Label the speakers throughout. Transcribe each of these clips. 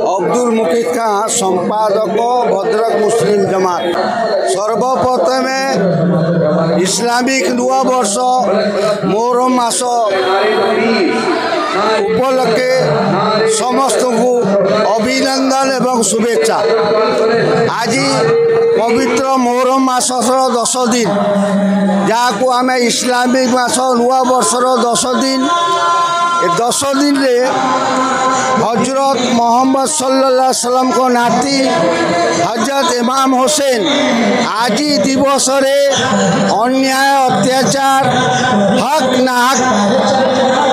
Speaker 1: अब्दुल मुकिद खान संपादक भद्रक मुस्लिम जमात। सर्वप्रथमे इस्लामिक नुआ वर्ष मोहरम मास उपलक्षे समस्त को अभिनंदन एवं शुभेच्छा। आज पवित्र मोहरम मासर 10 दिन जहाँ को आम इस्लामिक मास नुआ वर्षर 10 दिन 10 दिन रे हजरत मोहम्मद सल्लल्लाहु अलैहि वसल्लम को नाती हजरत इमाम हुसैन आज दिवस रे अन्याय अत्याचार हक ना हक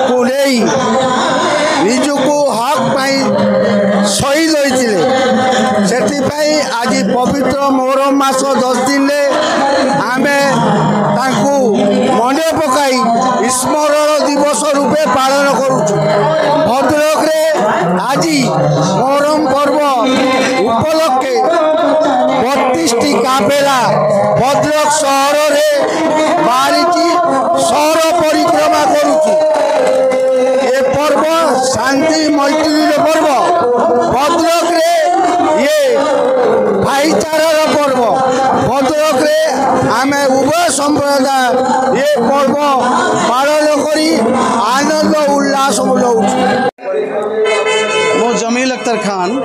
Speaker 1: को नहीं निजको हक पाई शहीद होते से आज पवित्र मोहरम मास 10 दिन आमे मन पकाई स्मरण दिवस रूपे पालन करुचु। भद्रक रे आज मोहरम पर्व उपलक्षे 32टी काफेला भद्रक शहर रे बाहरी शहर परिक्रमा करुचु। ये पर्व शांति मैत्री पर्व भद्रक रे ये भाईचारार पर्व भद्रक रे आमे उभय संप्रदाय ये पर्व पालन करी आनंद उल्लास बुलाऊँ।
Speaker 2: मो जमील अख्तर खान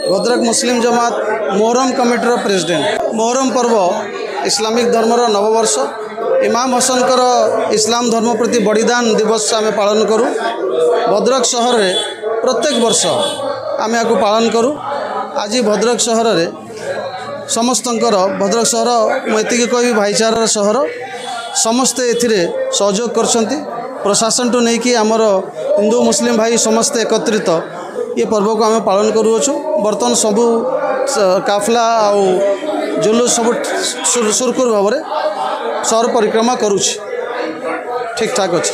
Speaker 2: भद्रक मुस्लिम जमात मोहरम कमिटीर प्रेसिडेंट। मोहरम पर्व इस्लामिक धर्मर नववर्ष इमाम हसन इस्लाम धर्म प्रति बलिदान दिवस आम पालन करूँ। भद्रक सहर रे प्रत्येक वर्ष आम या पालन करूँ। आज भद्रक सहर रे समस्तंकर भद्रक सहर मुझे कह भाईचारार सहर समस्ते एथिरे सहयोग करछंती। प्रशासन टू नहीं कि आमर हिंदू मुस्लिम भाई समस्ते एकत्रित ये पर्व को आम पालन करूँ। बर्तमान सबू काफला आउ जुलूस सब सुरखुर भाव में सहर परिक्रमा करुँच ठीक ठाक अच्छे।